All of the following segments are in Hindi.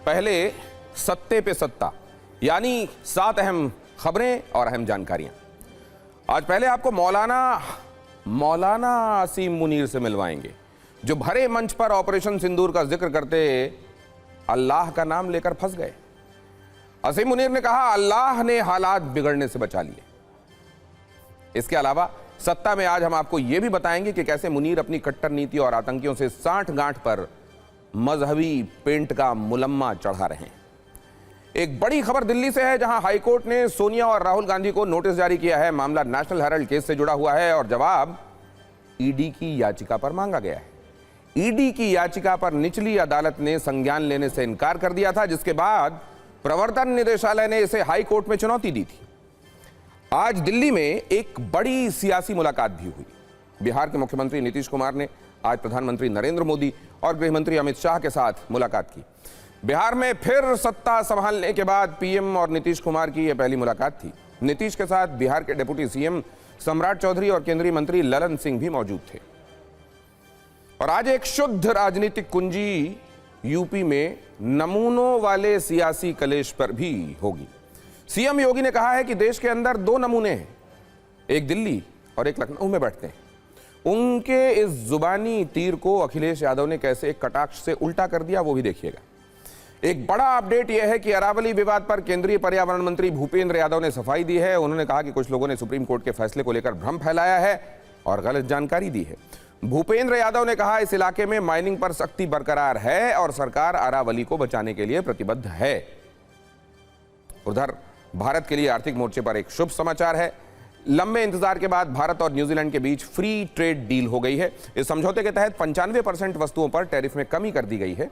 पहले सत्ते पे सत्ता, यानी 7 अहम खबरें और अहम जानकारियां। आज पहले आपको मौलाना असीम मुनीर से मिलवाएंगे, जो भरे मंच पर ऑपरेशन सिंदूर का जिक्र करते अल्लाह का नाम लेकर फंस गए। असीम मुनीर ने कहा, अल्लाह ने हालात बिगड़ने से बचा लिए। इसके अलावा सत्ता में आज हम आपको यह भी बताएंगे कि कैसे मुनीर अपनी कट्टर नीति और आतंकियों से साठ गांठ पर मजहबी पेंट का मुलम्मा चढ़ा रहे हैं। एक बड़ी खबर दिल्ली से है, जहां हाईकोर्ट ने सोनिया और राहुल गांधी को नोटिस जारी किया है। मामला नेशनल हेराल्ड केस से जुड़ा हुआ है और जवाब ईडी की याचिका पर मांगा गया है। ईडी की याचिका पर निचली अदालत ने संज्ञान लेने से इनकार कर दिया था, जिसके बाद प्रवर्तन निदेशालय ने इसे हाईकोर्ट में चुनौती दी थी। आज दिल्ली में एक बड़ी सियासी मुलाकात भी हुई। बिहार के मुख्यमंत्री नीतीश कुमार ने आज प्रधानमंत्री नरेंद्र मोदी और गृहमंत्री अमित शाह के साथ मुलाकात की। बिहार में फिर सत्ता संभालने के बाद पीएम और नीतीश कुमार की यह पहली मुलाकात थी। नीतीश के साथ बिहार के डिप्टी सीएम सम्राट चौधरी और केंद्रीय मंत्री ललन सिंह भी मौजूद थे। और आज एक शुद्ध राजनीतिक कुंजी यूपी में नमूनों वाले सियासी कलेश पर भी होगी। सीएम योगी ने कहा है कि देश के अंदर 2 नमूने हैं, एक दिल्ली और एक लखनऊ में बैठते हैं। उनके इस जुबानी तीर को अखिलेश यादव ने कैसे कटाक्ष से उल्टा कर दिया, वो भी देखिएगा। एक बड़ा अपडेट यह है कि अरावली विवाद पर केंद्रीय पर्यावरण मंत्री भूपेंद्र यादव ने सफाई दी है। उन्होंने कहा कि कुछ लोगों ने सुप्रीम कोर्ट के फैसले को लेकर भ्रम फैलाया है और गलत जानकारी दी है। भूपेंद्र यादव ने कहा, इस इलाके में माइनिंग पर सख्ती बरकरार है और सरकार अरावली को बचाने के लिए प्रतिबद्ध है। उधर भारत के लिए आर्थिक मोर्चे पर एक शुभ समाचार है। लंबे इंतजार के बाद भारत और न्यूजीलैंड के बीच फ्री ट्रेड डील हो गई है। इस समझौते के तहत 95% वस्तुओं पर टैरिफ में कमी कर दी गई है।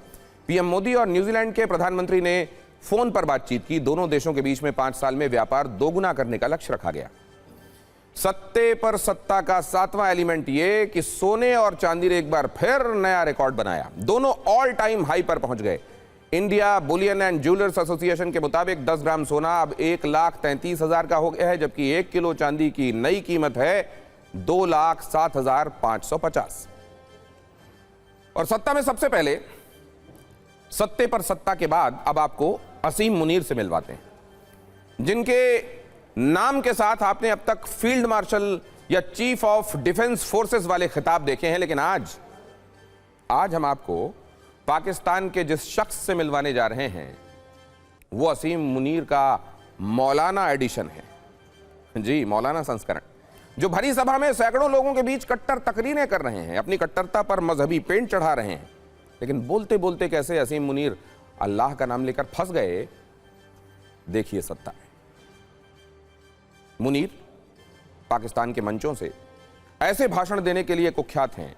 पीएम मोदी और न्यूजीलैंड के प्रधानमंत्री ने फोन पर बातचीत की। दोनों देशों के बीच में 5 साल में व्यापार दोगुना करने का लक्ष्य रखा गया। सत्ते पर सत्ता का 7वां एलिमेंट ये कि सोने और चांदी ने एक बार फिर नया रिकॉर्ड बनाया। दोनों ऑल टाइम हाई पर पहुंच गए। India Boolean and jewellers association के मुताबिक 10 ग्राम सोना अब 1,33,000 का हो गया है, जबकि 1 किलो चांदी की नई कीमत है 2,07,550। और सत्ता में सबसे पहले सत्ते पर सत्ता के बाद अब आपको असीम मुनीर से मिलवाते हैं, जिनके नाम के साथ आपने अब तक फील्ड मार्शल या चीफ ऑफ डिफेंस फोर्सेस वाले खिताब देखे हैं, लेकिन आज हम आपको पाकिस्तान के जिस शख्स से मिलवाने जा रहे हैं वो असीम मुनीर का मौलाना एडिशन है। जी, मौलाना संस्करण, जो भरी सभा में सैकड़ों लोगों के बीच कट्टर तकरीरें कर रहे हैं, अपनी कट्टरता पर मजहबी पेंट चढ़ा रहे हैं, लेकिन बोलते बोलते कैसे असीम मुनीर अल्लाह का नाम लेकर फंस गए, देखिए सत्ता में। मुनीर पाकिस्तान के मंचों से ऐसे भाषण देने के लिए कुख्यात हैं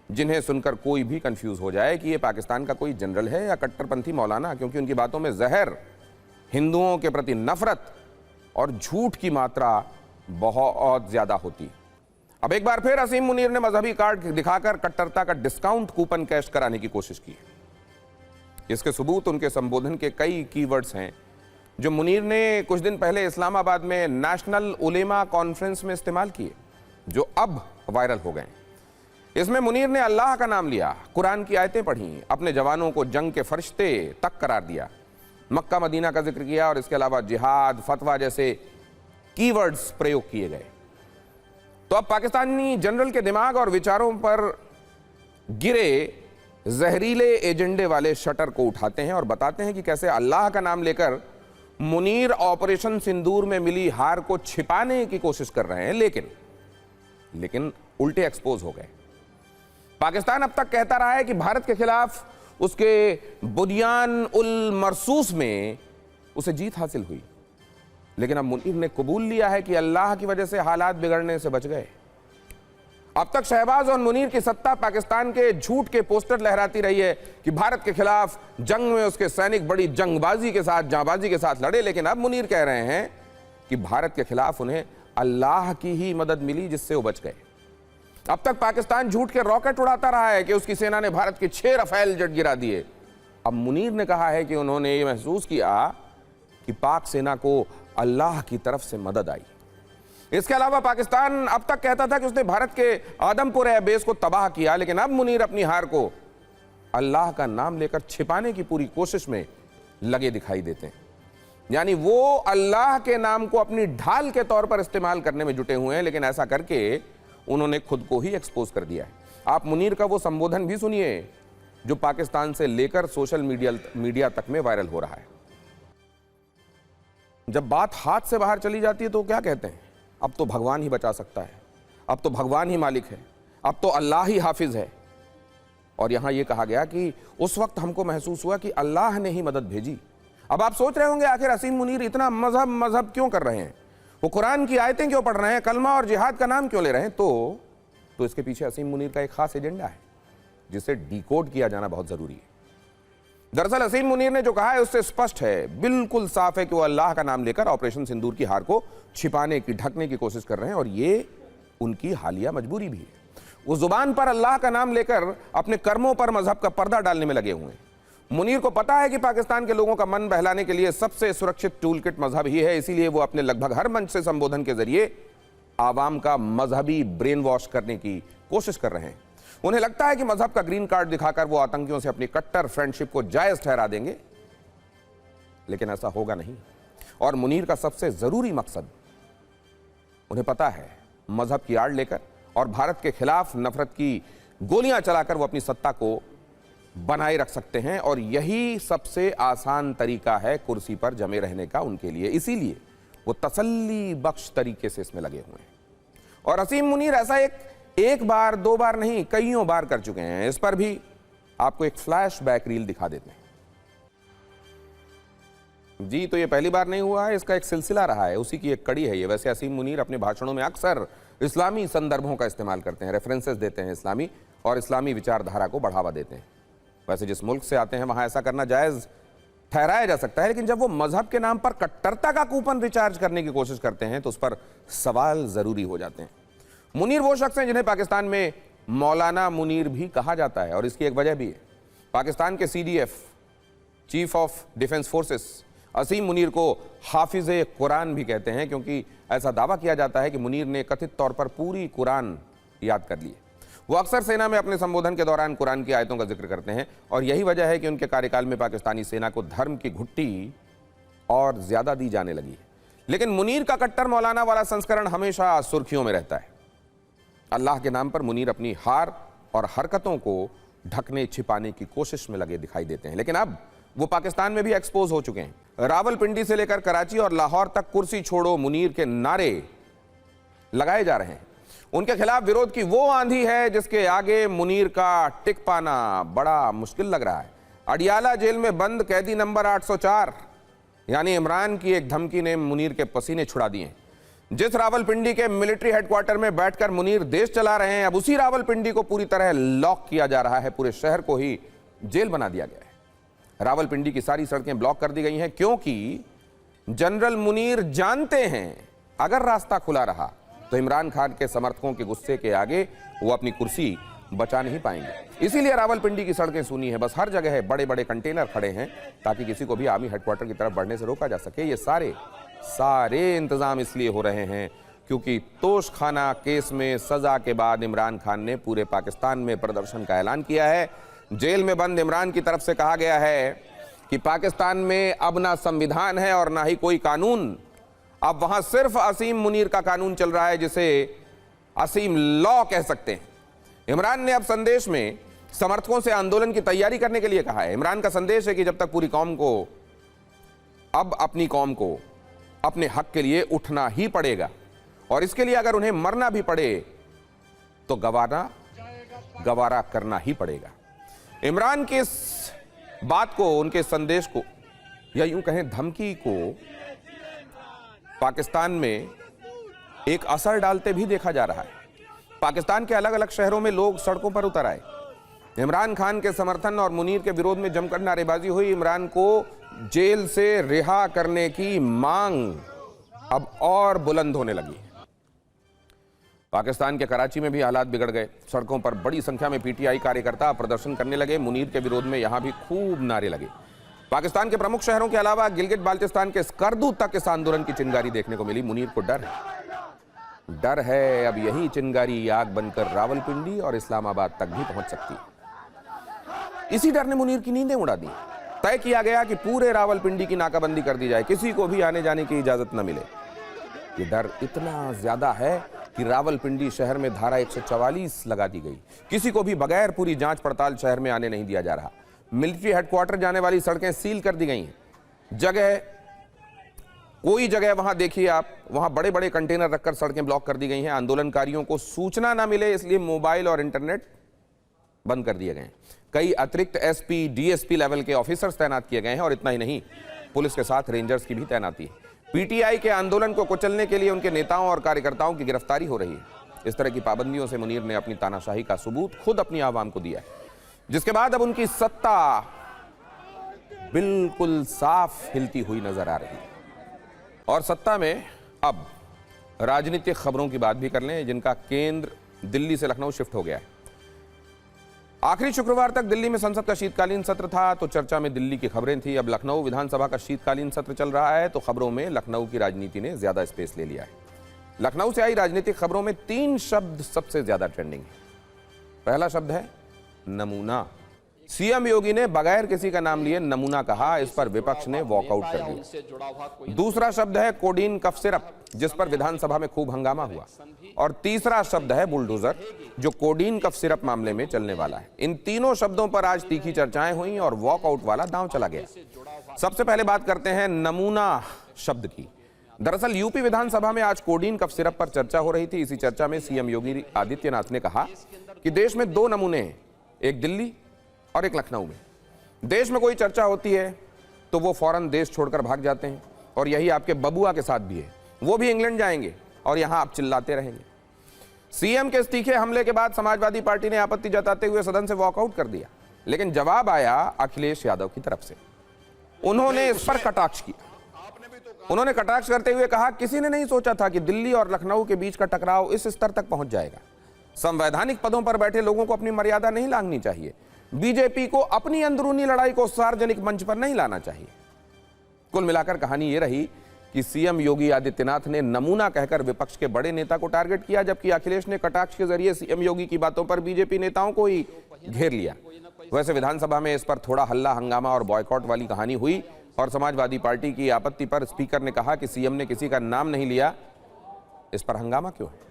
जिन्हें सुनकर कोई भी कंफ्यूज हो जाए कि ये पाकिस्तान का कोई जनरल है या कट्टरपंथी मौलाना, क्योंकि उनकी बातों में जहर, हिंदुओं के प्रति नफरत और झूठ की मात्रा बहुत ज्यादा होती। अब एक बार फिर असीम मुनीर ने मजहबी कार्ड दिखाकर कट्टरता का डिस्काउंट कूपन कैश कराने की कोशिश की। इसके सबूत उनके संबोधन के कई कीवर्ड्स हैं जो मुनीर ने कुछ दिन पहले इस्लामाबाद में नेशनल उलेमा कॉन्फ्रेंस में इस्तेमाल किए, जो अब वायरल हो गए। इसमें मुनीर ने अल्लाह का नाम लिया, कुरान की आयतें पढ़ी, अपने जवानों को जंग के फरिश्ते तक करार दिया, मक्का मदीना का जिक्र किया और इसके अलावा जिहाद, फतवा जैसे कीवर्ड्स प्रयोग किए गए। तो अब पाकिस्तानी जनरल के दिमाग और विचारों पर गिरे जहरीले एजेंडे वाले शटर को उठाते हैं और बताते हैं कि कैसे अल्लाह का नाम लेकर मुनीर ऑपरेशन सिंदूर में मिली हार को छिपाने की कोशिश कर रहे हैं, लेकिन उल्टे एक्सपोज हो गए। पाकिस्तान अब तक कहता रहा है कि भारत के खिलाफ उसके बुनियान उल मरसूस में उसे जीत हासिल हुई, लेकिन अब मुनीर ने कबूल लिया है कि अल्लाह की वजह से हालात बिगड़ने से बच गए। अब तक शहबाज और मुनीर की सत्ता पाकिस्तान के झूठ के पोस्टर लहराती रही है कि भारत के खिलाफ जंग में उसके सैनिक बड़ी जंगबाजी के साथ, जांबाजी के साथ लड़े, लेकिन अब मुनीर कह रहे हैं कि भारत के खिलाफ उन्हें अल्लाह की ही मदद मिली जिससे वो बच गए। अब तक पाकिस्तान झूठ के रॉकेट उड़ाता रहा है कि उसकी सेना ने भारत के 6 रफेल जेट गिरा दिए। अब मुनीर ने कहा है कि उन्होंने ये महसूस किया कि पाक सेना को अल्लाह की तरफ से मदद आई। इसके अलावा पाकिस्तान अब तक कहता था कि उसने भारत के आदमपुर एयरबेस को तबाह किया, लेकिन अब मुनीर अपनी हार को अल्लाह का नाम लेकर छिपाने की पूरी कोशिश में लगे दिखाई देते हैं। यानी वो अल्लाह के नाम को अपनी ढाल के तौर पर इस्तेमाल करने में जुटे हुए हैं, लेकिन ऐसा करके उन्होंने खुद को ही एक्सपोज कर दिया है। आप मुनीर का वो संबोधन भी सुनिए जो पाकिस्तान से लेकर सोशल मीडिया तक में वायरल हो रहा है। जब बात हाथ से बाहर चली जाती है तो क्या कहते हैं, अब तो भगवान ही बचा सकता है, अब तो भगवान ही मालिक है, अब तो अल्लाह ही हाफिज है। और यहां यह कहा गया कि उस वक्त हमको महसूस हुआ कि अल्लाह ने ही मदद भेजी। अब आप सोच रहे होंगे आखिर असीम मुनीर इतना मजहब क्यों कर रहे हैं, वो कुरान की आयतें क्यों पढ़ रहे हैं, कलमा और जिहाद का नाम क्यों ले रहे हैं। तो इसके पीछे असीम मुनीर का एक खास एजेंडा है जिसे डिकोड किया जाना बहुत जरूरी है। दरअसल असीम मुनीर ने जो कहा है उससे स्पष्ट है, बिल्कुल साफ है कि वो अल्लाह का नाम लेकर ऑपरेशन सिंदूर की हार को छिपाने की, ढकने की कोशिश कर रहे हैं, और ये उनकी हालिया मजबूरी भी है। वो जुबान पर अल्लाह का नाम लेकर अपने कर्मों पर मजहब का पर्दा डालने में लगे हुए हैं। मुनीर को पता है कि पाकिस्तान के लोगों का मन बहलाने के लिए सबसे सुरक्षित टूलकिट मजहब ही है, इसीलिए वो अपने लगभग हर मंच से संबोधन के जरिए आवाम का मजहबी ब्रेन वॉश करने की कोशिश कर रहे हैं। उन्हें लगता है कि मजहब का ग्रीन कार्ड दिखाकर वो आतंकियों से अपनी कट्टर फ्रेंडशिप को जायज ठहरा देंगे, लेकिन ऐसा होगा नहीं। और मुनीर का सबसे जरूरी मकसद, उन्हें पता है, मजहब की आड़ लेकर और भारत के खिलाफ नफरत की गोलियां चलाकर वो अपनी सत्ता को बनाए रख सकते हैं, और यही सबसे आसान तरीका है कुर्सी पर जमे रहने का उनके लिए। इसीलिए वो तसल्ली बख्श तरीके से इसमें लगे हुए हैं। और असीम मुनीर ऐसा एक बार दो बार नहीं, कईयों बार कर चुके हैं। इस पर भी आपको एक फ्लैशबैक रील दिखा देते हैं। जी, तो ये पहली बार नहीं हुआ है, इसका एक सिलसिला रहा है, उसी की एक कड़ी है ये। वैसे असीम मुनीर अपने भाषणों में अक्सर इस्लामी संदर्भों का इस्तेमाल करते हैं, रेफरेंसेस देते हैं इस्लामी, और इस्लामी विचारधारा को बढ़ावा देते हैं। वैसे जिस मुल्क से आते हैं वहां ऐसा करना जायज ठहराया जा सकता है, लेकिन जब वो मजहब के नाम पर कट्टरता का कूपन रिचार्ज करने की कोशिश करते हैं तो उस पर सवाल जरूरी हो जाते हैं। मुनीर वो शख्स हैं जिन्हें पाकिस्तान में मौलाना मुनीर भी कहा जाता है, और इसकी एक वजह भी है। पाकिस्तान के CDF, chief of defence forces, Asim Munir को हाफिज़े कुरान भी कहते हैं, क्योंकि ऐसा दावा किया जाता है कि मुनीर ने कथित तौर पर पूरी कुरान याद कर ली है। वो अक्सर सेना में अपने संबोधन के दौरान कुरान की आयतों का जिक्र करते हैं, और यही वजह है कि उनके कार्यकाल में पाकिस्तानी सेना को धर्म की घुट्टी और ज्यादा दी जाने लगी है। लेकिन मुनीर का कट्टर मौलाना वाला संस्करण हमेशा सुर्खियों में रहता है। अल्लाह के नाम पर मुनीर अपनी हार और हरकतों को ढकने छिपाने की कोशिश में लगे दिखाई देते हैं, लेकिन अब वो पाकिस्तान में भी एक्सपोज हो चुके हैं। रावलपिंडी से लेकर कराची और लाहौर तक कुर्सी छोड़ो मुनीर के नारे लगाए जा रहे हैं। उनके खिलाफ विरोध की वो आंधी है जिसके आगे मुनीर का टिक पाना बड़ा मुश्किल लग रहा है। अडियाला जेल में बंद कैदी नंबर 804 यानी इमरान की एक धमकी ने मुनीर के पसीने छुड़ा दिए। जिस रावलपिंडी के मिलिट्री हेडक्वार्टर में बैठकर मुनीर देश चला रहे हैं, अब उसी रावलपिंडी को पूरी तरह लॉक किया जा रहा है। पूरे शहर को ही जेल बना दिया गया है। रावलपिंडी की सारी सड़कें ब्लॉक कर दी गई हैं, क्योंकि जनरल मुनीर जानते हैं अगर रास्ता खुला रहा तो इमरान खान के समर्थकों के गुस्से के आगे वो अपनी कुर्सी बचा नहीं पाएंगे। इसीलिए रावलपिंडी की सड़कें सूनी है, बस हर जगह बड़े बड़े कंटेनर खड़े हैं ताकि किसी को भी आर्मी हेडक्वार्टर की तरफ बढ़ने से रोका जा सके। ये सारे इंतजाम इसलिए हो रहे हैं क्योंकि तोशखाना केस में सजा के बाद इमरान खान ने पूरे पाकिस्तान में प्रदर्शन का ऐलान किया है। जेल में बंद इमरान की तरफ से कहा गया है कि पाकिस्तान में अब ना संविधान है और ना ही कोई कानून, अब वहां सिर्फ असीम मुनीर का कानून चल रहा है जिसे असीम लॉ कह सकते हैं। इमरान ने अब संदेश में समर्थकों से आंदोलन की तैयारी करने के लिए कहा है। इमरान का संदेश है कि जब तक पूरी कौम को अब अपनी कौम को अपने हक के लिए उठना ही पड़ेगा, और इसके लिए अगर उन्हें मरना भी पड़े तो गवारा करना ही पड़ेगा। इमरान की इस बात को, उनके संदेश को, या यूं कहें धमकी को पाकिस्तान में एक असर डालते भी देखा जा रहा है। पाकिस्तान के अलग अलग शहरों में लोग सड़कों पर उतर आए। इमरान खान के समर्थन और मुनीर के विरोध में जमकर नारेबाजी हुई। इमरान को जेल से रिहा करने की मांग अब और बुलंद होने लगी। पाकिस्तान के कराची में भी हालात बिगड़ गए। सड़कों पर बड़ी संख्या में पीटीआई कार्यकर्ता प्रदर्शन करने लगे। मुनीर के विरोध में यहां भी खूब नारे लगे। पाकिस्तान के प्रमुख शहरों के अलावा गिलगित बाल्टिस्तान के स्कर्दू तक इस आंदोलन की चिंगारी देखने को मिली। मुनीर को डर है अब यही चिंगारी आग बनकर रावलपिंडी और इस्लामाबाद तक भी पहुंच सकती है। इसी डर ने मुनीर की नींदें उड़ा दी। तय किया गया कि पूरे रावलपिंडी की नाकाबंदी कर दी जाए, किसी को भी आने जाने की इजाजत न मिले। ये डर इतना ज्यादा है कि रावलपिंडी शहर में धारा 144 लगा दी गई। किसी को भी बगैर पूरी जांच पड़ताल शहर में आने नहीं दिया जा रहा। मिलिट्री हेडक्वार्टर जाने वाली सड़कें सील कर दी गई हैं। कोई जगह वहां देखिए आप, वहां बड़े बड़े कंटेनर रखकर सड़कें ब्लॉक कर दी गई हैं। आंदोलनकारियों को सूचना ना मिले इसलिए मोबाइल और इंटरनेट बंद कर दिए गए हैं। कई अतिरिक्त एसपी, डीएसपी लेवल के ऑफिसर्स तैनात किए गए हैं और इतना ही नहीं, पुलिस के साथ रेंजर्स की भी तैनाती है। पीटीआई के आंदोलन को कुचलने के लिए उनके नेताओं और कार्यकर्ताओं की गिरफ्तारी हो रही है। इस तरह की पाबंदियों से मुनीर ने अपनी तानाशाही का सबूत खुद अपनी आवाम को दिया है, जिसके बाद अब उनकी सत्ता बिल्कुल साफ हिलती हुई नजर आ रही है। और सत्ता में अब राजनीतिक खबरों की बात भी कर लें, जिनका केंद्र दिल्ली से लखनऊ शिफ्ट हो गया है। आखिरी शुक्रवार तक दिल्ली में संसद का शीतकालीन सत्र था तो चर्चा में दिल्ली की खबरें थी। अब लखनऊ विधानसभा का शीतकालीन सत्र चल रहा है तो खबरों में लखनऊ की राजनीति ने ज्यादा स्पेस ले लिया है। लखनऊ से आई राजनीतिक खबरों में 3 शब्द सबसे ज्यादा ट्रेंडिंग है। पहला शब्द है नमूना। सीएम योगी ने बगैर किसी का नाम लिए नमूना कहा, इस पर विपक्ष ने वॉकआउट कर दिया। दूसरा शब्द है कोडीन कफ सिरप, जिस पर विधानसभा में खूब हंगामा हुआ। और तीसरा शब्द है बुलडोजर, जो कोडीन कफ सिरप मामले में चलने वाला है। इन तीनों शब्दों पर आज तीखी चर्चाएं हुई और वॉकआउट वाला दांव चला गया। सबसे पहले बात करते हैं नमूना शब्द की। दरअसल यूपी विधानसभा में आज कोडीन कफ सिरप पर चर्चा हो रही थी। इसी चर्चा में सीएम योगी आदित्यनाथ ने कहा कि देश में 2 नमूने हैं, एक दिल्ली और एक लखनऊ में। देश में कोई चर्चा होती है तो वो फौरन देश छोड़कर भाग जाते हैं, और यही आपके बबुआ के साथ भी है। वो भी इंग्लैंड जाएंगे और यहां आप चिल्लाते रहेंगे। सीएम के इस तीखे हमले के बाद समाजवादी पार्टी ने आपत्ति जताते हुए सदन से वॉकआउट कर दिया, लेकिन जवाब आया अखिलेश यादव की तरफ से। उन्होंने इस पर कटाक्ष किया। उन्होंने कटाक्ष करते हुए कहा, किसी ने नहीं सोचा था कि दिल्ली और लखनऊ के बीच का टकराव इस स्तर तक पहुंच जाएगा। संवैधानिक पदों पर बैठे लोगों को अपनी मर्यादा नहीं लांघनी चाहिए। बीजेपी को अपनी अंदरूनी लड़ाई को सार्वजनिक मंच पर नहीं लाना चाहिए। कुल मिलाकर कहानी यह रही कि सीएम योगी आदित्यनाथ ने नमूना कहकर विपक्ष के बड़े नेता को टारगेट किया, जबकि अखिलेश ने कटाक्ष के जरिए सीएम योगी की बातों पर बीजेपी नेताओं को ही घेर लिया। वैसे विधानसभा में इस पर थोड़ा हल्ला हंगामा और बॉयकॉट वाली कहानी हुई और समाजवादी पार्टी की आपत्ति पर स्पीकर ने कहा कि सीएम ने किसी का नाम नहीं लिया, इस पर हंगामा क्यों है?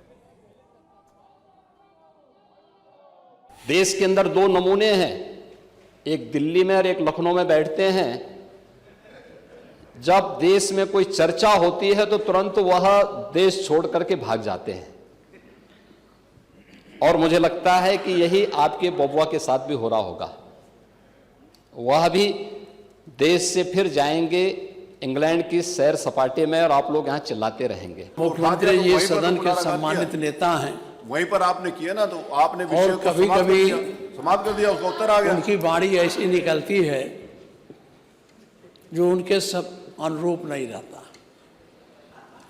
देश के अंदर 2 नमूने हैं, एक दिल्ली में और एक लखनऊ में बैठते हैं। जब देश में कोई चर्चा होती है तो तुरंत वह देश छोड़ करके भाग जाते हैं, और मुझे लगता है कि यही आपके बबुआ के साथ भी हो रहा होगा। वह भी देश से फिर जाएंगे इंग्लैंड की सैर सपाटे में और आप लोग यहां चिल्लाते रहेंगे। मुख्यमंत्री जी सदन के सम्मानित नेता हैं, वहीं पर आपने किया ना, तो आपने और कभी कभी समाप्त कर दिया, उसका उत्तर आ गया। उनकी वाणी ऐसी निकलती है जो उनके सब अनुरूप नहीं रहता।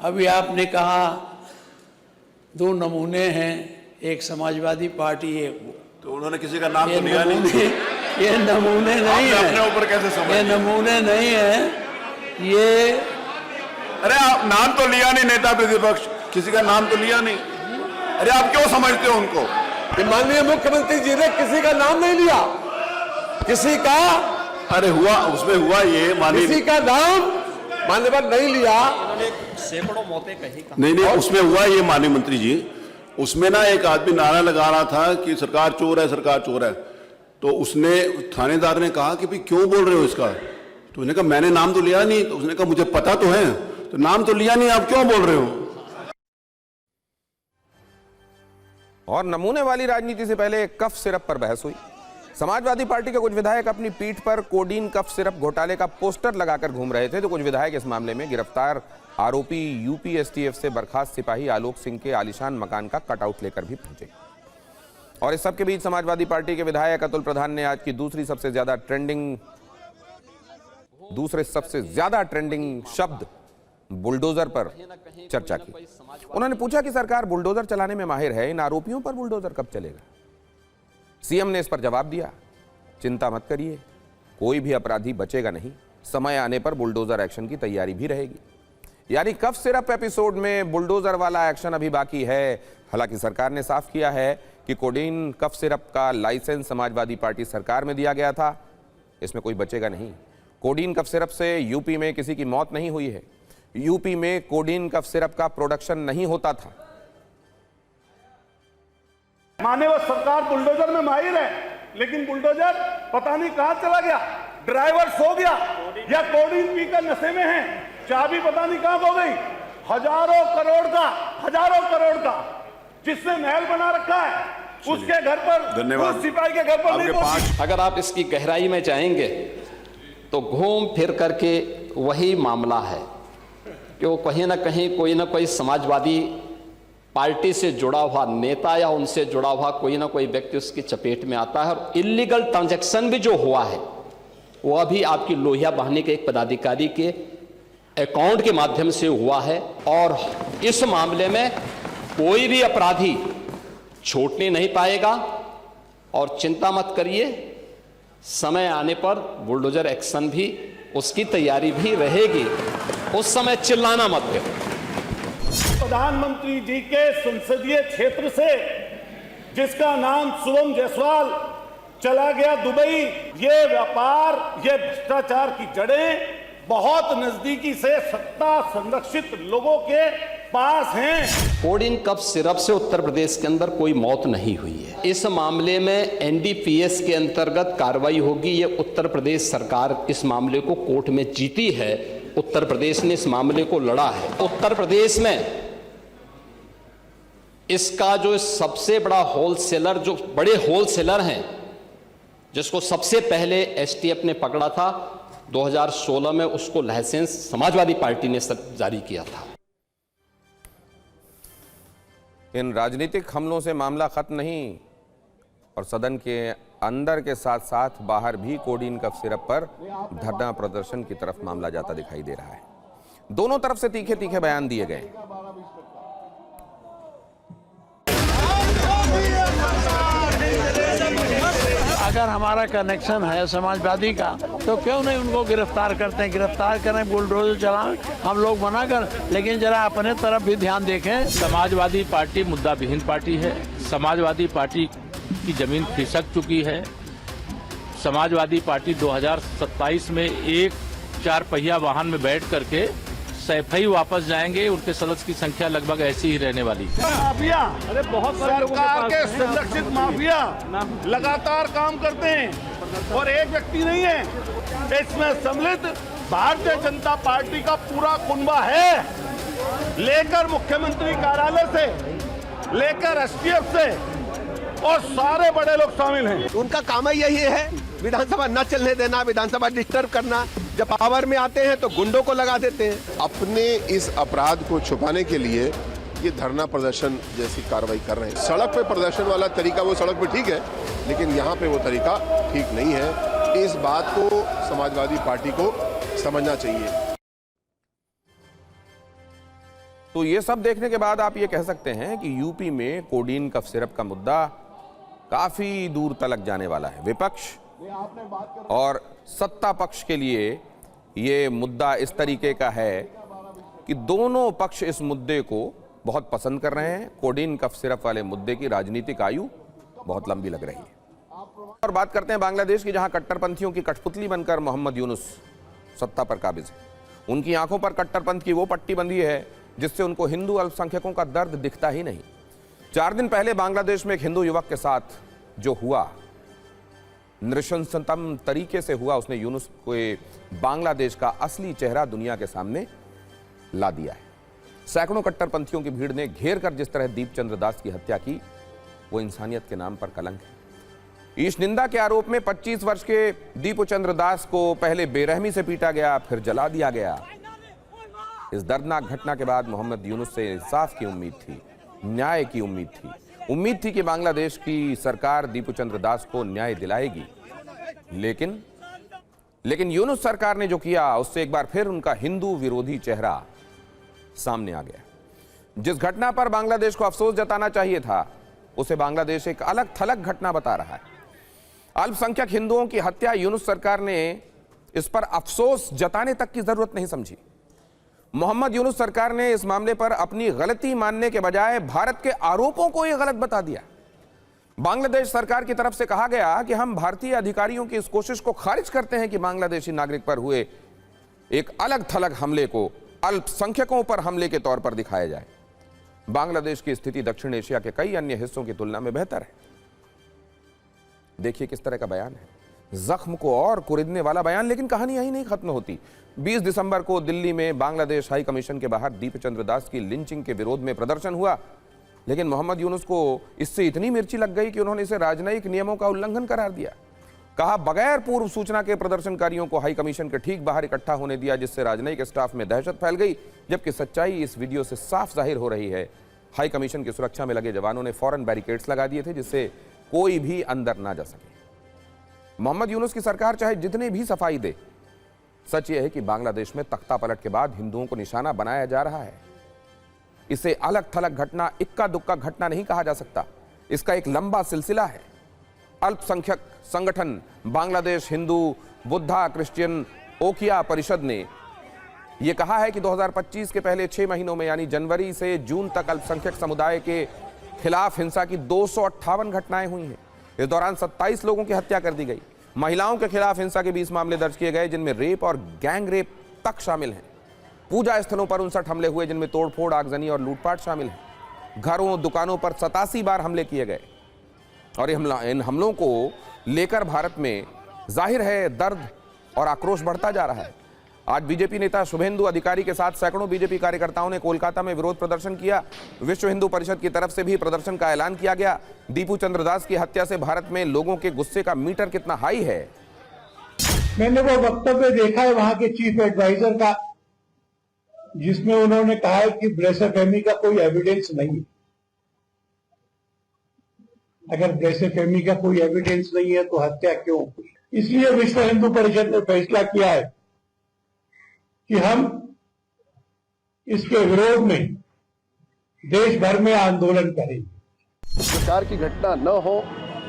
अभी आपने कहा 2 नमूने हैं, एक समाजवादी पार्टी, एक वो। तो उन्होंने किसी का नाम तो लिया नहीं। ये नमूने नहीं है, अपने ऊपर कैसे समझ? ये नमूने नहीं है, ये अरे आप नाम तो लिया नहीं, नेता प्रतिपक्ष किसी का नाम तो लिया नहीं। अरे आप क्यों समझते हो उनको? माननीय मुख्यमंत्री जी ने किसी का नाम नहीं लिया, किसी का, अरे हुआ, उसमें हुआ ये माननीय, किसी का नाम मान्यवर नहीं लिया। सैकड़ों मौतें कही। नहीं, उसमें हुआ ये माननीय मंत्री जी, उसमें ना एक आदमी नारा लगा रहा था कि सरकार चोर है, सरकार चोर है। तो उसने, थानेदार ने कहा कि भाई क्यों बोल रहे हो इसका? तो उसने कहा मैंने नाम तो लिया नहीं। तो उसने कहा मुझे पता तो है, तो नाम तो लिया नहीं, आप क्यों बोल रहे हो? और नमूने वाली राजनीति से पहले कफ सिरप पर बहस हुई। समाजवादी पार्टी के कुछ विधायक अपनी पीठ पर कोडीन कफ सिरप घोटाले का पोस्टर लगाकर घूम रहे थे, तो कुछ विधायक इस मामले में गिरफ्तार आरोपी यूपी एसटीएफ से बर्खास्त सिपाही आलोक सिंह के आलीशान मकान का कटआउट लेकर भी पहुंचे। और इस सबके बीच समाजवादी पार्टी के विधायक अतुल प्रधान ने आज की दूसरे सबसे ज्यादा ट्रेंडिंग शब्द बुलडोजर पर चर्चा की। उन्होंने पूछा कि सरकार बुलडोजर चलाने में माहिर है, इन आरोपियों पर बुलडोजर कब चलेगा? सीएम ने इस पर जवाब दिया, चिंता मत करिए, कोई भी अपराधी बचेगा नहीं, समय आने पर बुलडोजर एक्शन की तैयारी भी रहेगी। यानी कफ सिरप एपिसोड में बुलडोजर वाला एक्शन अभी बाकी है। हालांकि सरकार ने साफ किया है कि कोडीन कफ सिरप का लाइसेंस समाजवादी पार्टी सरकार में दिया गया था, इसमें कोई बचेगा नहीं। कोडीन कफ सिरप से यूपी में किसी की मौत नहीं हुई है। यूपी में कोडीन कफ सिरप का प्रोडक्शन नहीं होता था। माने वो सरकार बुलडोजर में माहिर है, लेकिन बुलडोजर पता नहीं कहां चला गया, ड्राइवर सो गया या कोडीन पीकर नशे में है, चाबी पता नहीं कहां खो गई। हजारों करोड़ का जिसने महल बना रखा है उसके घर पर, धन्यवाद। उस सिपाही के घर पर नहीं पहुंची। अगर आप इसकी गहराई में जाएंगे तो घूम फिर करके वही मामला है कि वो कहीं ना कहीं कोई ना कोई समाजवादी पार्टी से जुड़ा हुआ नेता या उनसे जुड़ा हुआ कोई ना कोई व्यक्ति उसकी चपेट में आता है। और इलीगल ट्रांजैक्शन भी जो हुआ है वो अभी आपकी लोहिया बहाने के एक पदाधिकारी के अकाउंट के माध्यम से हुआ है। और इस मामले में कोई भी अपराधी छूटने नहीं पाएगा। और चिंता मत करिए, समय आने पर बुलडोजर एक्शन भी, उसकी तैयारी भी रहेगी। उस समय चिल्लाना मत करो। प्रधानमंत्री जी के संसदीय क्षेत्र से जिसका नाम शुभम जायसवाल चला गया दुबई, ये व्यापार, ये भ्रष्टाचार की जड़ें बहुत नजदीकी से सत्ता संरक्षित लोगों के पास हैं। कोडीन कफ सिरप से उत्तर प्रदेश के अंदर कोई मौत नहीं हुई है। इस मामले में एनडीपीएस के अंतर्गत कार्रवाई होगी। ये उत्तर प्रदेश सरकार इस मामले को कोर्ट में जीती है। उत्तर प्रदेश ने इस मामले को लड़ा है। उत्तर प्रदेश में इसका जो सबसे बड़ा होलसेलर, जो बड़े होलसेलर हैं, जिसको सबसे पहले एसटीएफ ने पकड़ा था 2016 में, उसको लाइसेंस समाजवादी पार्टी ने जारी किया था। इन राजनीतिक हमलों से मामला खत्म नहीं और सदन के अंदर के साथ साथ बाहर भी कोडीन कफ सिरप पर धरना प्रदर्शन की तरफ मामला जाता दिखाई दे रहा है। दोनों तरफ से तीखे तीखे बयान दिए गए। अगर हमारा कनेक्शन है समाजवादी का तो क्यों नहीं उनको गिरफ्तार करते हैं, गिरफ्तार करें, बुलडोजर चलाएं, हम लोग मना कर, लेकिन जरा अपने तरफ भी ध्यान देखें। समाजवादी पार्टी मुद्दा विहीन पार्टी है। समाजवादी पार्टी की जमीन खिसक चुकी है। समाजवादी पार्टी 2027 में एक 4 पहिया वाहन में बैठ करके सैफई वापस जाएंगे। उनके सदस्य की संख्या लगभग ऐसी ही रहने वाली है। माफिया, अरे बहुत सरकार के संरक्षित माफिया लगातार काम करते हैं और एक व्यक्ति नहीं है, इसमें सम्मिलित भारतीय जनता पार्टी का पूरा कुनबा है। लेकर मुख्यमंत्री कार्यालय से लेकर एसटीएफ से और सारे बड़े लोग शामिल हैं। उनका काम ही यही है, विधानसभा न चलने देना, विधानसभा डिस्टर्ब करना। जब पावर में आते हैं तो गुंडों को लगा देते हैं। अपने इस अपराध को छुपाने के लिए ये धरना प्रदर्शन जैसी कार्रवाई कर रहे हैं। सड़क पे प्रदर्शन वाला तरीका वो सड़क पे ठीक है, लेकिन यहाँ पे वो तरीका ठीक नहीं है। इस बात को समाजवादी पार्टी को समझना चाहिए। तो ये सब देखने के बाद आप ये कह सकते हैं कि यूपी में कोडीन कफ सिरप का मुद्दा काफी दूर तलक जाने वाला है। विपक्ष और सत्ता पक्ष के लिए ये मुद्दा इस तरीके का है कि दोनों पक्ष इस मुद्दे को बहुत पसंद कर रहे हैं। कोडीन कफ सिरप वाले मुद्दे की राजनीतिक आयु बहुत लंबी लग रही है। और बात करते हैं बांग्लादेश की, जहां कट्टरपंथियों की कठपुतली बनकर मोहम्मद यूनुस सत्ता पर काबिज है। उनकी आंखों पर कट्टरपंथ की वो पट्टी बंधी है जिससे उनको हिंदू अल्पसंख्यकों का दर्द दिखता ही नहीं। 4 दिन पहले बांग्लादेश में एक हिंदू युवक के साथ जो हुआ, नृशंसतम तरीके से हुआ, उसने यूनुस को बांग्लादेश का असली चेहरा दुनिया के सामने ला दिया है। सैकड़ों कट्टरपंथियों की भीड़ ने घेर कर जिस तरह दीपचंद्र दास की हत्या की, वो इंसानियत के नाम पर कलंक है। ईश निंदा के आरोप में 25 वर्ष के दीपचंद्र दास को पहले बेरहमी से पीटा गया, फिर जला दिया गया। इस दर्दनाक घटना के बाद मोहम्मद यूनुस से इंसाफ की उम्मीद थी, न्याय की उम्मीद थी। उम्मीद थी कि बांग्लादेश की सरकार दीपचंद्र दास को न्याय दिलाएगी। लेकिन यूनुस सरकार ने जो किया उससे एक बार फिर उनका हिंदू विरोधी चेहरा सामने आ गया। जिस घटना पर बांग्लादेश को अफसोस जताना चाहिए था, उसे बांग्लादेश एक अलग थलग घटना बता रहा है। अल्पसंख्यक हिंदुओं की हत्या यूनुस सरकार ने इस पर अफसोस जताने तक की जरूरत नहीं समझी। मोहम्मद यूनुस सरकार ने इस मामले पर अपनी गलती मानने के बजाय भारत के आरोपों को यह गलत बता दिया। बांग्लादेश सरकार की तरफ से कहा गया कि हम भारतीय अधिकारियों की इस कोशिश को खारिज करते हैं कि बांग्लादेशी नागरिक पर हुए एक अलग थलग हमले को अल्पसंख्यकों पर हमले के तौर पर दिखाया जाए। बांग्लादेश की स्थिति दक्षिण एशिया के कई अन्य हिस्सों की तुलना में बेहतर है। देखिए किस तरह का बयान है, जख्म को और कुरेदने वाला बयान। लेकिन कहानी यही नहीं खत्म होती। 20 दिसंबर को दिल्ली में बांग्लादेश हाई कमीशन के बाहर दीपचंद्र दास की लिंचिंग के विरोध में प्रदर्शन हुआ, लेकिन मोहम्मद यूनुस को इससे इतनी मिर्ची लग गई कि उन्होंने इसे राजनयिक नियमों का उल्लंघन करार दिया। कहा बगैर पूर्व सूचना के प्रदर्शनकारियों को हाई कमीशन के ठीक बाहर इकट्ठा होने दिया, जिससे राजनयिक स्टाफ में दहशत फैल गई। जबकि सच्चाई इस वीडियो से साफ जाहिर हो रही है। हाई कमीशन की सुरक्षा में लगे जवानों ने फौरन बैरिकेड्स लगा दिए थे, जिससे कोई भी अंदर ना जा सके। मोहम्मद यूनुस की सरकार चाहे जितने भी सफाई दे, सच यह है कि बांग्लादेश में तख्ता पलट के बाद हिंदुओं को निशाना बनाया जा रहा है। इसे अलग थलग घटना, इक्का दुक्का घटना नहीं कहा जा सकता। इसका एक लंबा सिलसिला है। अल्पसंख्यक संगठन बांग्लादेश हिंदू बुद्धा क्रिश्चियन ओकिया परिषद ने यह कहा है कि 2025 के पहले 6 महीनों में यानी जनवरी से जून तक अल्पसंख्यक समुदाय के खिलाफ हिंसा की 258 घटनाएं हुई हैं। इस दौरान 27 लोगों की हत्या कर दी गई। महिलाओं के खिलाफ हिंसा के 20 मामले दर्ज किए गए, जिनमें रेप और गैंग रेप तक शामिल हैं। पूजा स्थलों पर 59 हमले हुए, जिनमें तोड़फोड़, आगजनी और लूटपाट शामिल है। घरों दुकानों पर 87 बार हमले किए गए। और इन हमलों को लेकर भारत में जाहिर है दर्द और आक्रोश बढ़ता जा रहा है। आज बीजेपी नेता शुभेंदु अधिकारी के साथ सैकड़ों बीजेपी कार्यकर्ताओं ने कोलकाता में विरोध प्रदर्शन किया। विश्व हिंदू परिषद की तरफ से भी प्रदर्शन का ऐलान किया गया। दीपू चंद्र दास की हत्या से भारत में लोगों के गुस्से का मीटर कितना हाई है। मैंने वो वक्तव्य देखा है वहां के चीफ एडवाइजर का, जिसमें उन्होंने कहा है कि ब्लेसेफेमी का कोई एविडेंस नहीं है। अगर ब्लेसेफेमी का कोई एविडेंस नहीं है तो हत्या क्यों हुई? इसलिए विश्व हिंदू परिषद ने फैसला किया है कि हम इसके विरोध में देश भर में आंदोलन करेंगे। इस प्रकार की घटना न हो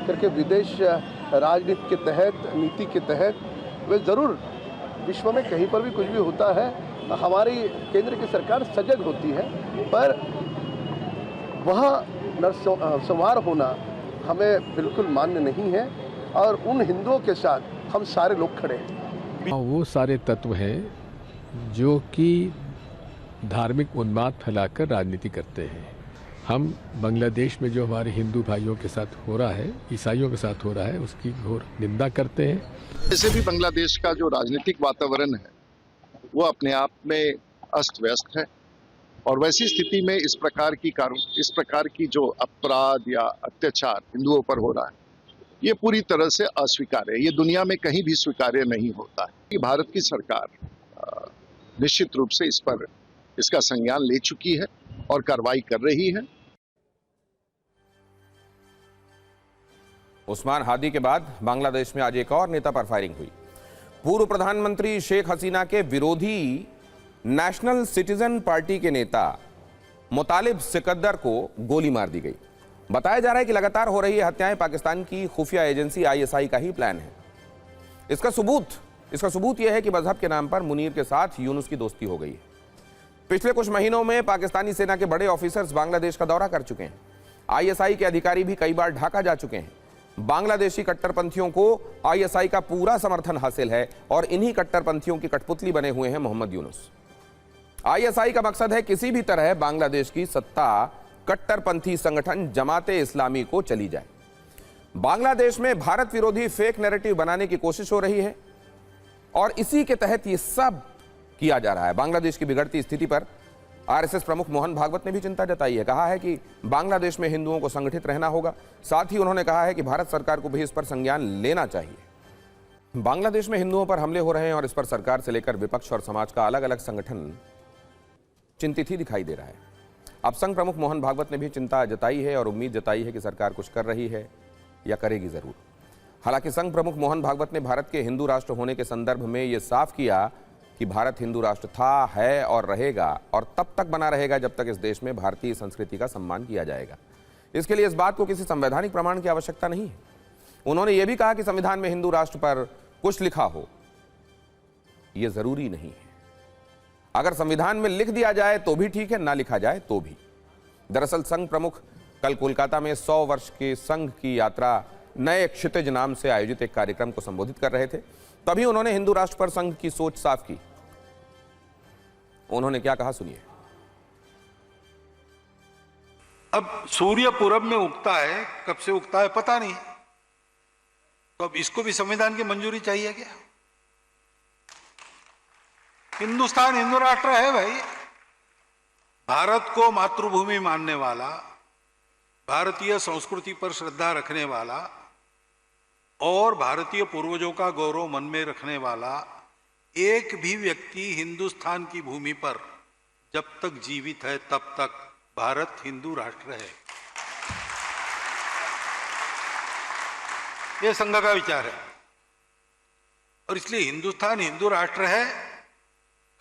करके विदेश राजनीति के तहत, नीति के तहत वे जरूर विश्व में कहीं पर भी कुछ भी होता है, हमारी केंद्र की सरकार सजग होती है, पर वह नरसंहार होना हमें बिल्कुल मान्य नहीं है। और उन हिंदुओं के साथ हम सारे लोग खड़े हैं। वो सारे तत्व हैं जो कि धार्मिक उन्माद फैलाकर राजनीति करते हैं। हम बांग्लादेश में जो हमारे हिंदू भाइयों के साथ हो रहा है, ईसाइयों के साथ हो रहा है, उसकी घोर निंदा करते हैं। वैसे भी बांग्लादेश का जो राजनीतिक वातावरण है वो अपने आप में अस्त व्यस्त है, और वैसी स्थिति में इस प्रकार की जो अपराध या अत्याचार हिंदुओं पर हो रहा है, ये पूरी तरह से अस्वीकार्य है। ये दुनिया में कहीं भी स्वीकार्य नहीं होता है। भारत की सरकार निश्चित रूप से इस पर इसका संज्ञान ले चुकी है और कार्रवाई कर रही है। उस्मान हादी के बाद बांग्लादेश में आज एक और नेता पर फायरिंग हुई। पूर्व प्रधानमंत्री शेख हसीना के विरोधी नेशनल सिटीजन पार्टी के नेता मुतालिब सिकंदर को गोली मार दी गई। बताया जा रहा है कि लगातार हो रही हत्याएं पाकिस्तान की खुफिया एजेंसी ISI का ही प्लान है। इसका सबूत यह है कि मजहब के नाम पर मुनीर के साथ यूनुस की दोस्ती हो गई है। पिछले कुछ महीनों में पाकिस्तानी सेना के बड़े ऑफिसर्स बांग्लादेश का दौरा कर चुके हैं। ISI के अधिकारी भी कई बार ढाका जा चुके हैं। बांग्लादेशी कट्टरपंथियों को ISI का पूरा समर्थन हासिल है और इन्हीं कट्टरपंथियों की कठपुतली बने हुए हैं मोहम्मद यूनुस। ISI का मकसद है किसी भी तरह बांग्लादेश की सत्ता कट्टरपंथी संगठन जमाते इस्लामी को चली जाए। बांग्लादेश में भारत विरोधी फेक नैरेटिव बनाने की कोशिश हो रही है और इसी के तहत ये सब किया जा रहा है। बांग्लादेश की बिगड़ती स्थिति पर RSS प्रमुख मोहन भागवत ने भी चिंता जताई है। कहा है कि बांग्लादेश में हिंदुओं को संगठित रहना होगा। साथ ही उन्होंने कहा है कि भारत सरकार को भी इस पर संज्ञान लेना चाहिए। बांग्लादेश में हिंदुओं पर हमले हो रहे हैं और इस पर सरकार से लेकर विपक्ष और समाज का अलग अलग संगठन चिंतित ही दिखाई दे रहा है। अब संघ प्रमुख मोहन भागवत ने भी चिंता जताई है और उम्मीद जताई है कि सरकार कुछ कर रही है या करेगी जरूर। हालांकि संघ प्रमुख मोहन भागवत ने भारत के हिंदू राष्ट्र होने के संदर्भ में यह साफ किया कि भारत हिंदू राष्ट्र था, है और रहेगा, और तब तक बना रहेगा जब तक इस देश में भारतीय संस्कृति का सम्मान किया जाएगा। इसके लिए इस बात को किसी संवैधानिक प्रमाण की आवश्यकता नहीं है। उन्होंने यह भी कहा कि संविधान में हिंदू राष्ट्र पर कुछ लिखा हो, यह जरूरी नहीं है। अगर संविधान में लिख दिया जाए तो भी ठीक है, ना लिखा जाए तो भी। दरअसल संघ प्रमुख कल कोलकाता में 100 वर्ष के संघ की यात्रा नए क्षितिज नाम से आयोजित एक कार्यक्रम को संबोधित कर रहे थे। तभी उन्होंने हिंदू राष्ट्र पर संघ की सोच साफ की। उन्होंने क्या कहा, सुनिए। अब सूर्य पूरब में उगता है, कब से उगता है पता नहीं, तो अब इसको भी संविधान की मंजूरी चाहिए क्या? हिंदुस्तान हिंदू राष्ट्र है भाई। भारत को मातृभूमि मानने वाला, भारतीय संस्कृति पर श्रद्धा रखने वाला और भारतीय पूर्वजों का गौरव मन में रखने वाला एक भी व्यक्ति हिंदुस्तान की भूमि पर जब तक जीवित है तब तक भारत हिंदू राष्ट्र है। यह संघ का विचार है और इसलिए हिंदुस्तान हिंदू राष्ट्र है।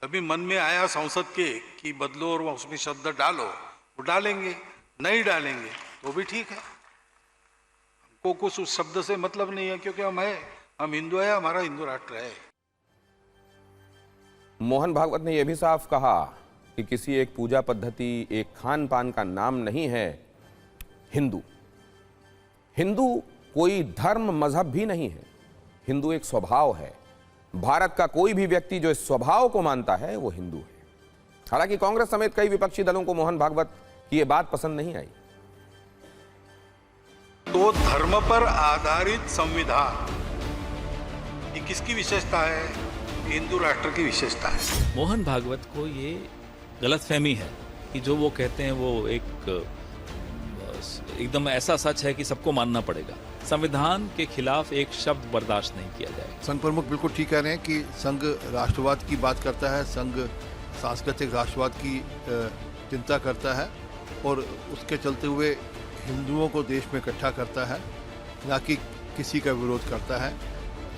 कभी मन में आया संसद के कि बदलो और उसमें शब्द डालो, वो डालेंगे, नहीं डालेंगे तो भी ठीक है। हमको कुछ उस शब्द से मतलब नहीं है, क्योंकि हम हिंदू है, हमारा हिंदू राष्ट्र है। मोहन भागवत ने यह भी साफ कहा कि किसी एक पूजा पद्धति, एक खान पान का नाम नहीं है हिंदू। हिंदू कोई धर्म मजहब भी नहीं है, हिंदू एक स्वभाव है। भारत का कोई भी व्यक्ति जो इस स्वभाव को मानता है वो हिंदू है। हालांकि कांग्रेस समेत कई विपक्षी दलों को मोहन भागवत की यह बात पसंद नहीं आई। तो धर्म पर आधारित संविधान ये किसकी विशेषता है? हिंदू राष्ट्र की विशेषता है। मोहन भागवत को ये गलतफहमी है कि जो वो कहते हैं वो एकदम ऐसा सच है कि सबको मानना पड़ेगा। संविधान के खिलाफ एक शब्द बर्दाश्त नहीं किया जाएगा। संघ प्रमुख बिल्कुल ठीक कह रहे हैं कि संघ राष्ट्रवाद की बात करता है, संघ सांस्कृतिक राष्ट्रवाद की चिंता करता है और उसके चलते हुए हिंदुओं को देश में इकट्ठा करता है, ना कि किसी का विरोध करता है।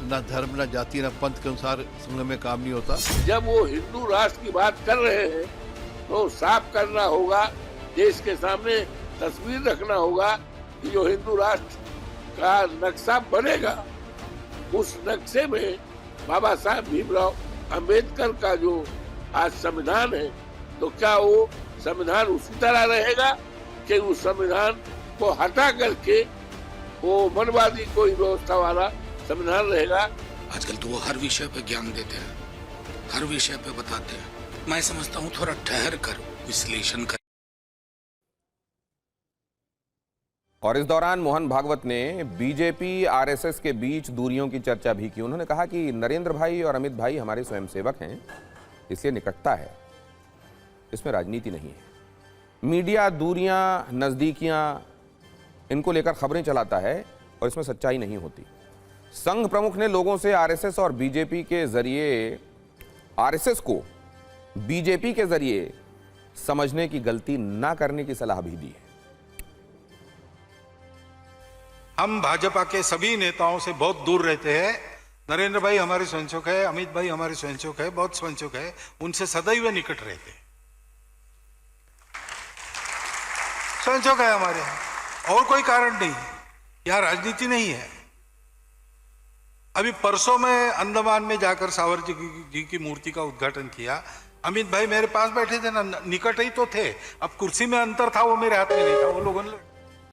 ना धर्म, ना जाति, ना पंथ के अनुसार संघ में काम नहीं होता। जब वो हिंदू राष्ट्र की बात कर रहे हैं तो साफ करना होगा, देश के सामने तस्वीर रखना होगा कि जो हिंदू राष्ट्र का नक्शा बनेगा उस नक्शे में बाबा साहब भीमराव अंबेडकर का जो आज संविधान है, तो क्या वो संविधान उसी तरह रहेगा कि उस संविधान को हटा करके वो मनवादी कोई व्यवस्था वाला संविधान रहेगा? आजकल तो वो हर विषय पे ज्ञान देते हैं, हर विषय पे बताते हैं। मैं समझता हूँ थोड़ा ठहर कर विश्लेषण कर। और इस दौरान मोहन भागवत ने बीजेपी आरएसएस के बीच दूरियों की चर्चा भी की। उन्होंने कहा कि नरेंद्र भाई और अमित भाई हमारे स्वयंसेवक हैं, इसलिए निकटता है, इसमें राजनीति नहीं है। मीडिया दूरियां, नजदीकियां, इनको लेकर खबरें चलाता है और इसमें सच्चाई नहीं होती। संघ प्रमुख ने लोगों से आरएसएस और बीजेपी के जरिए, आरएसएस को बीजेपी के जरिए समझने की गलती ना करने की सलाह भी दी है। हम भाजपा के सभी नेताओं से बहुत दूर रहते हैं। नरेंद्र भाई हमारे स्वयंसेवक है, अमित भाई हमारे स्वयंसेवक है, बहुत स्वयंसेवक है, उनसे सदैव निकट रहते हैं। स्वयंसेवक है हमारे, और कोई कारण नहीं, यहां राजनीति नहीं है। अभी परसों में अंडमान में जाकर सावरकर जी की मूर्ति का उद्घाटन किया। अमित भाई मेरे पास बैठे थे ना, निकट ही तो थे। अब कुर्सी में अंतर था, वो मेरे हाथ में नहीं था। वो लोगों ने